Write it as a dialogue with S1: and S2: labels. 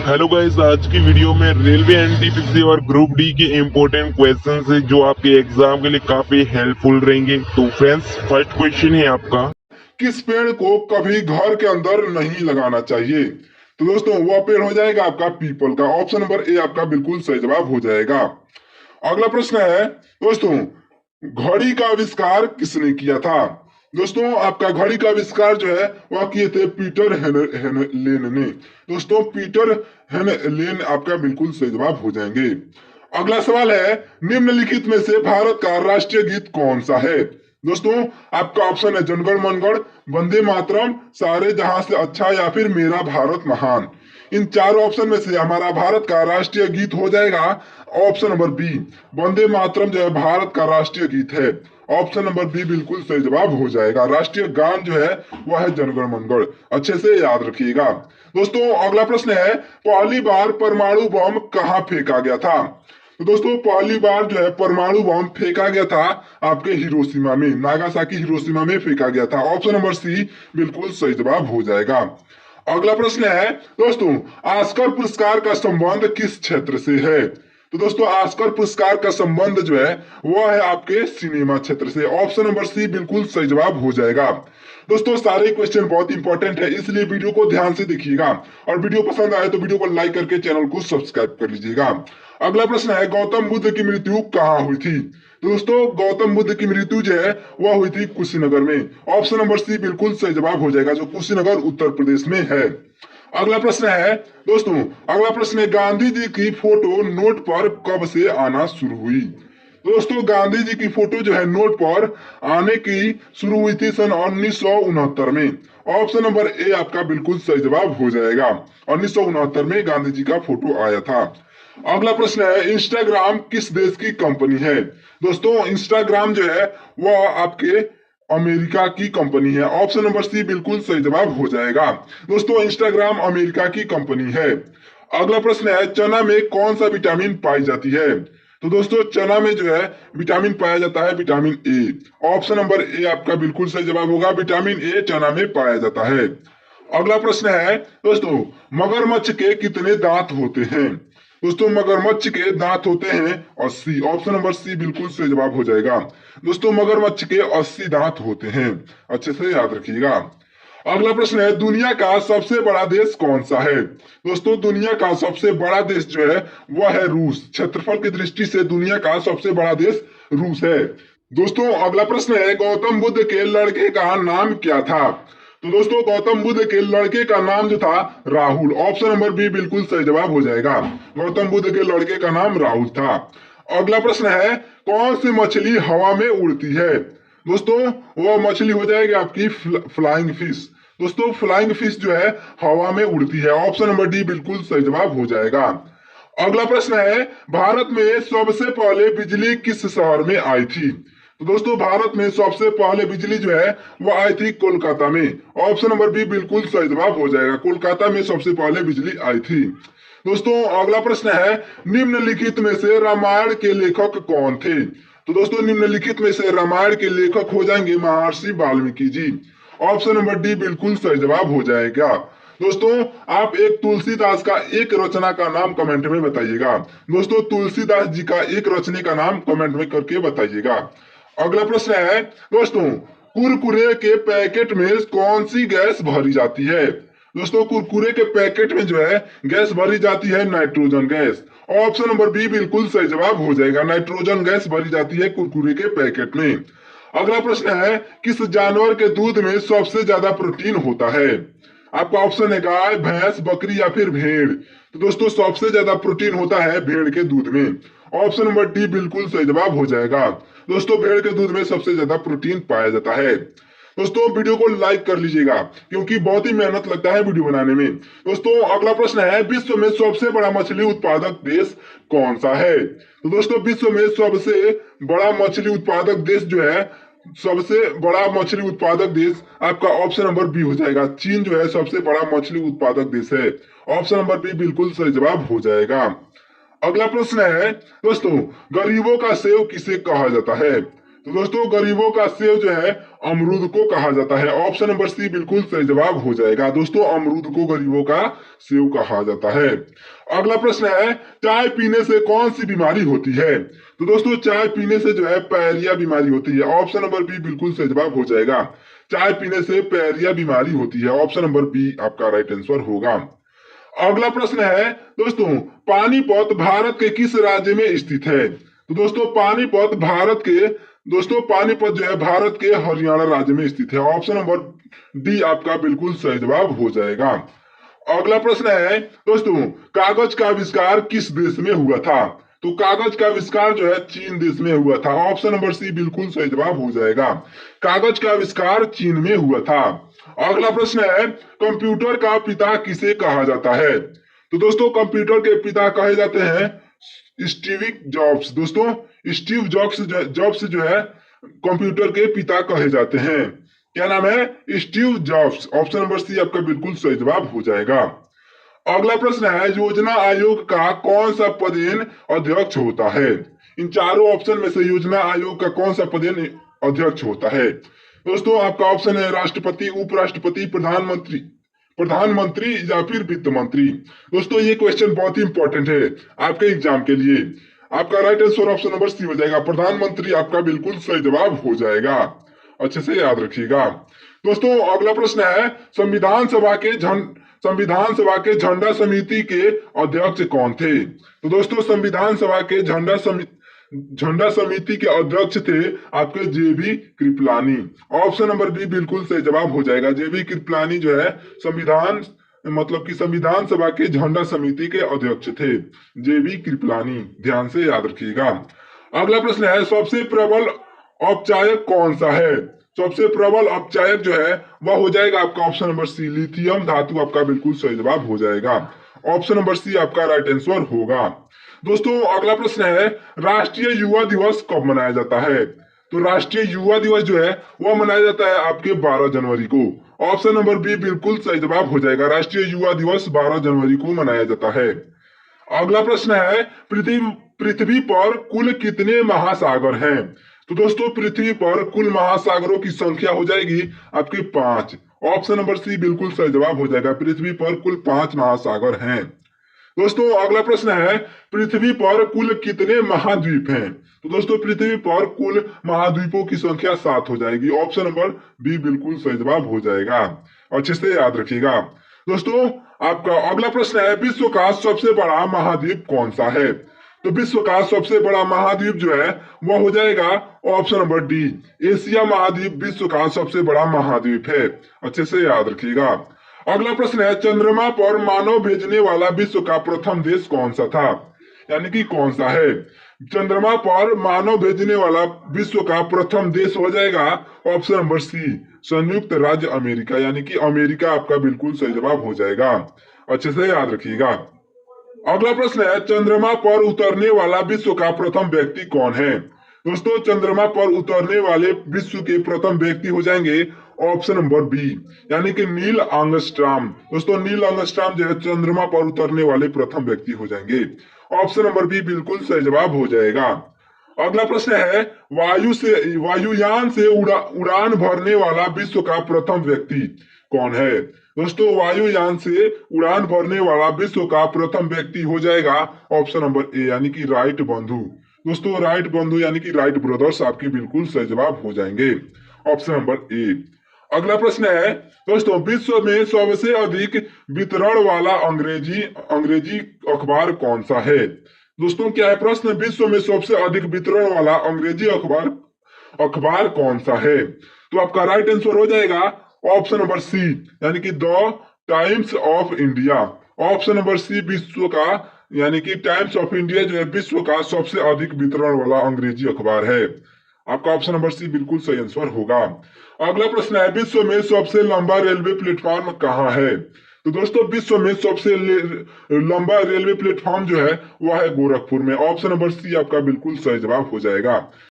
S1: Hello guys, आज की video में रेलवे एनटीपीसी और ग्रुप डी के इम्पोर्टेंट क्वेश्चन है जो आपके एग्जाम के लिए काफी हेल्पफुल रहेंगे। तो फ्रेंड्स, फर्स्ट क्वेश्चन है आपका,
S2: किस पेड़ को कभी घर के अंदर नहीं लगाना चाहिए? तो दोस्तों वह पेड़ हो जाएगा आपका पीपल का। ऑप्शन नंबर ए आपका बिल्कुल सही जवाब हो जाएगा। अगला प्रश्न है दोस्तों, घड़ी का आविष्कार किसने किया था? दोस्तों आपका घड़ी का आविष्कार जो है वह किए थे पीटर हेनलेन ने। दोस्तों पीटर हेनलेन आपका बिल्कुल सही जवाब हो जाएंगे। अगला सवाल है, निम्नलिखित में से भारत का राष्ट्रीय गीत कौन सा है? दोस्तों आपका ऑप्शन है जनगण मनगढ़, वंदे मातरम, सारे जहां से अच्छा या फिर मेरा भारत महान। इन चारों ऑप्शन में से हमारा भारत का राष्ट्रीय गीत हो जाएगा option number B. Vande Mataram जो है भारत का राष्ट्रीय गीत है। ऑप्शन नंबर बी बिल्कुल सही जवाब हो जाएगा। राष्ट्रीय गान जो है वह है जनगण मनगढ़। अच्छे से याद रखिएगा। दोस्तों अगला प्रश्न है, पहली बार परमाणु बम कहाँ फेंका गया था? तो दोस्तों पहली बार जो है परमाणु बम फेंका गया था आपके हिरोशिमा में, नागासाकी हिरोशिमा में फेंका गया था। ऑप्शन नंबर सी बिल्कुल सही जवाब हो जाएगा। अगला प्रश्न है दोस्तों, ऑस्कर पुरस्कार का संबंध किस क्षेत्र से है? तो दोस्तों ऑस्कर पुरस्कार का संबंध जो है वह है आपके सिनेमा क्षेत्र से। ऑप्शन नंबर सी बिल्कुल सही जवाब हो जाएगा। दोस्तों सारे क्वेश्चन बहुत इंपॉर्टेंट है, इसलिए वीडियो को ध्यान से देखिएगा और वीडियो पसंद आए तो वीडियो को लाइक करके चैनल को सब्सक्राइब कर लीजिएगा। अगला प्रश्न है, गौतम बुद्ध की मृत्यु कहाँ हुई थी? तो दोस्तों गौतम बुद्ध की मृत्यु जो है वह हुई थी कुशीनगर में। ऑप्शन नंबर सी बिल्कुल सही जवाब हो जाएगा, जो कुशीनगर उत्तर प्रदेश में है। अगला प्रश्न है दोस्तों, अगला प्रश्न है, गांधी जी की फोटो नोट पर कब से आना शुरू हुई? दोस्तों गांधी जी की फोटो जो है नोट पर आने की शुरू हुई थी सन 1969 में। ऑप्शन नंबर ए आपका बिल्कुल सही जवाब हो जाएगा। 1969 में गांधी जी का फोटो आया था। अगला प्रश्न है, इंस्टाग्राम किस देश की कंपनी है? दोस्तों इंस्टाग्राम जो है वह आपके अमेरिका की कंपनी है। ऑप्शन नंबर सी बिल्कुल सही जवाब हो जाएगा। दोस्तों इंस्टाग्राम अमेरिका की कंपनी है। अगला प्रश्न है, चना में कौन सा विटामिन पाई जाती है? तो दोस्तों चना में जो है विटामिन पाया जाता है vitamin A. Option number A आपका बिल्कुल सही जवाब होगा, विटामिन ए चना में पाया जाता है। अगला प्रश्न है दोस्तों, मगरमच्छ के कितने दांत होते हैं? दोस्तों मगरमच्छ के दांत होते हैं 80। ऑप्शन नंबर सी बिल्कुल सही जवाब हो जाएगा। दोस्तों मगरमच्छ के 80 दांत होते हैं। अच्छे से याद रखिएगा। अगला प्रश्न है, दुनिया का सबसे बड़ा देश कौन सा है? दोस्तों दुनिया का सबसे बड़ा देश जो है वह है रूस। क्षेत्रफल की दृष्टि से दुनिया का सबसे बड़ा देश रूस है। दोस्तों अगला प्रश्न है, गौतम बुद्ध के लड़के का नाम क्या था? तो दोस्तों गौतम बुद्ध के लड़के का नाम जो था राहुल। ऑप्शन नंबर बी बिल्कुल सही जवाब हो जाएगा। गौतम बुद्ध के लड़के का नाम राहुल था। अगला प्रश्न है, कौन सी मछली हवा में उड़ती है? दोस्तों वह मछली हो जाएगी आपकी फ्लाइंग फिश। दोस्तों फ्लाइंग फिश जो है हवा में उड़ती है। ऑप्शन नंबर डी बिल्कुल सही जवाब हो जाएगा। अगला प्रश्न है, भारत में सबसे पहले बिजली किस शहर में आई थी? तो दोस्तों भारत में सबसे पहले बिजली जो है वो आई थी कोलकाता में। ऑप्शन नंबर बी बिल्कुल सही जवाब हो जाएगा, कोलकाता में सबसे पहले बिजली आई थी। दोस्तों अगला प्रश्न है, निम्नलिखित में से रामायण के लेखक कौन थे? तो दोस्तों निम्नलिखित में से रामायण के लेखक हो जाएंगे महर्षि Valmiki ji. Option number D बिल्कुल सही जवाब हो जाएगा। दोस्तों आप एक तुलसीदास का एक रचना का नाम कमेंट में बताइएगा। दोस्तों तुलसीदास जी का एक रचने का नाम कमेंट में करके बताइएगा। अगला प्रश्न है दोस्तों, कुरकुरे के पैकेट में कौन सी गैस भरी जाती है? दोस्तों कुरकुरे के पैकेट में जो है गैस भरी जाती है nitrogen gas. Option number B बिल्कुल सही जवाब हो जाएगा, नाइट्रोजन गैस भरी जाती है कुरकुरे के पैकेट में। अगला प्रश्न है, किस जानवर के दूध में सबसे ज्यादा प्रोटीन होता है? आपका ऑप्शन है गाय, भैंस, बकरी या फिर भेड़। तो दोस्तों सबसे ज्यादा प्रोटीन होता है भेड़ के दूध में। ऑप्शन नंबर डी बिल्कुल सही जवाब हो जाएगा। दोस्तों भेड़ के दूध में सबसे ज्यादा प्रोटीन पाया जाता है। दोस्तों वीडियो को लाइक कर लीजिएगा क्योंकि बहुत ही मेहनत लगता है वीडियो बनाने में। दोस्तों अगला प्रश्न है, विश्व में सबसे बड़ा मछली उत्पादक देश कौन सा है? तो दोस्तों विश्व में सबसे बड़ा मछली उत्पादक देश जो है, सबसे बड़ा मछली उत्पादक देश आपका ऑप्शन नंबर बी हो जाएगा। चीन जो है सबसे बड़ा मछली उत्पादक देश है। ऑप्शन नंबर बी बिल्कुल सही जवाब हो जाएगा। अगला प्रश्न है दोस्तों, गरीबों का सेव किसे कहा जाता है? तो दोस्तों गरीबों का सेव जो है अमरूद को कहा जाता है। ऑप्शन नंबर सी बिल्कुल सही जवाब हो जाएगा। दोस्तों अमरूद को गरीबों का सेव कहा जाता है। अगला प्रश्न है, चाय पीने से कौन सी बीमारी होती है? तो दोस्तों चाय पीने से जो है पायरिया बीमारी होती है। ऑप्शन नंबर बी बिल्कुल सही जवाब हो जाएगा। चाय पीने से पायरिया बीमारी होती है। ऑप्शन नंबर बी आपका राइट आंसर होगा। अगला प्रश्न है दोस्तों, पानीपत भारत के किस राज्य में स्थित है? तो दोस्तों पानीपत जो है भारत के हरियाणा राज्य में स्थित है। ऑप्शन नंबर डी आपका बिल्कुल सही जवाब हो जाएगा। अगला प्रश्न है दोस्तों, कागज का आविष्कार किस देश में हुआ था? तो कागज का आविष्कार जो है चीन देश में हुआ था। ऑप्शन नंबर सी बिल्कुल सही जवाब हो जाएगा। कागज का आविष्कार चीन में हुआ था। अगला प्रश्न है, कंप्यूटर का पिता किसे कहा जाता है? तो दोस्तों कंप्यूटर के पिता कहे जाते हैं स्टीव जॉब्स। दोस्तों स्टीव जॉब्स जो है कंप्यूटर के पिता कहे जाते हैं। क्या नाम है? Steve Jobs. Option number C आपका बिल्कुल सही जवाब हो जाएगा। अगला प्रश्न है, योजना आयोग का कौन सा पदेन अध्यक्ष होता है? इन चारों ऑप्शन में से योजना आयोग का कौन सा पदेन अध्यक्ष होता है? दोस्तों आपका ऑप्शन है राष्ट्रपति, उपराष्ट्रपति, प्रधानमंत्री या फिर वित्त मंत्री। दोस्तों ये क्वेश्चन बहुत ही इंपॉर्टेंट है आपके एग्जाम के लिए। आपका right answer option number C हो जाएगा। प्रधानमंत्री आपका बिल्कुल सही जवाब हो जाएगा। अच्छे से याद रखिएगा। दोस्तों अगला प्रश्न है, संविधान सभा के झंडा समिति के अध्यक्ष कौन थे? तो दोस्तों संविधान सभा के झंडा समिति के अध्यक्ष थे आपके जेबी कृपलानी। ऑप्शन नंबर बी बिल्कुल सही जवाब हो जाएगा। जेबी कृपलानी जो है संविधान सभा के झंडा समिति के अध्यक्ष थे, जेबी कृपलानी। ध्यान से याद रखिएगा। अगला प्रश्न है, सबसे प्रबल औपचायक कौन सा है? सबसे प्रबल औपचायक जो है वह हो जाएगा आपका ऑप्शन नंबर सी, लिथियम धातु आपका बिल्कुल सही जवाब हो जाएगा। ऑप्शन नंबर सी आपका राइट आंसर होगा। दोस्तों अगला प्रश्न है, राष्ट्रीय युवा दिवस कब मनाया जाता है? तो राष्ट्रीय युवा दिवस जो है वह मनाया जाता है आपके 12 जनवरी को। ऑप्शन नंबर बी बिल्कुल सही जवाब हो जाएगा। राष्ट्रीय युवा दिवस 12 जनवरी को मनाया जाता है। अगला प्रश्न है, पृथ्वी पर कुल कितने महासागर हैं? तो दोस्तों पृथ्वी पर कुल महासागरों की संख्या हो जाएगी आपके 5। ऑप्शन नंबर सी बिल्कुल सही जवाब हो जाएगा। पृथ्वी पर कुल 5 महासागर हैं। दोस्तों अगला प्रश्न है, पृथ्वी पर कुल कितने महाद्वीप हैं? तो दोस्तों पृथ्वी पर कुल महाद्वीपों की संख्या 7 हो जाएगी। ऑप्शन नंबर बी बिल्कुल सही जवाब हो जाएगा। अच्छे से याद रखिएगा। दोस्तों आपका अगला प्रश्न है, विश्व का सबसे बड़ा महाद्वीप कौन सा है? तो विश्व का सबसे बड़ा महाद्वीप जो है वह हो जाएगा ऑप्शन नंबर डी, एशिया महाद्वीप विश्व का सबसे बड़ा महाद्वीप है। अच्छे से याद रखिएगा। अगला प्रश्न है, चंद्रमा पर मानव भेजने वाला विश्व का प्रथम देश कौन सा था? यानी कि कौन सा है? चंद्रमा पर मानव भेजने वाला विश्व का प्रथम देश हो जाएगा ऑप्शन नंबर सी, संयुक्त राज्य अमेरिका। यानी कि अमेरिका आपका बिल्कुल सही जवाब हो जाएगा। अच्छे से याद रखिएगा। अगला प्रश्न है, चंद्रमा पर उतरने वाला विश्व का प्रथम व्यक्ति कौन है? दोस्तों चंद्रमा पर उतरने वाले विश्व के प्रथम व्यक्ति हो जाएंगे ऑप्शन नंबर बी, यानी कि नील आर्मस्ट्रांग। दोस्तों नील आर्मस्ट्रांग जो है चंद्रमा पर उतरने वाले प्रथम व्यक्ति हो जाएंगे। ऑप्शन नंबर बी बिल्कुल सही जवाब हो जाएगा। अगला प्रश्न है, वायुयान से उड़ान भरने वाला विश्व का प्रथम व्यक्ति कौन है? दोस्तों वायुयान से उड़ान भरने वाला विश्व का प्रथम व्यक्ति हो जाएगा ऑप्शन नंबर ए, यानी कि राइट बंधु। दोस्तों राइट बंधु यानी कि राइट ब्रदर्स आपके बिल्कुल सही जवाब हो जाएंगे। Option number A. अगला प्रश्न है दोस्तों, विश्व में सबसे अधिक वितरण वाला अंग्रेजी अखबार कौन सा है? दोस्तों क्या है प्रश्न, विश्व में सबसे अधिक वितरण वाला अंग्रेजी अखबार कौन सा है? तो आपका राइट आंसर हो जाएगा ऑप्शन नंबर सी, यानी कि the Times of India. Option number C विश्व का यानी कि टाइम्स ऑफ इंडिया जो है विश्व का सबसे अधिक वितरण वाला अंग्रेजी अखबार है। आपका ऑप्शन नंबर सी बिल्कुल सही आंसर होगा। अगला प्रश्न है, विश्व में सबसे लंबा रेलवे प्लेटफॉर्म कहाँ है? तो दोस्तों विश्व में सबसे लंबा रेलवे प्लेटफॉर्म जो है वह है गोरखपुर में। ऑप्शन नंबर सी आपका बिल्कुल सही जवाब हो जाएगा।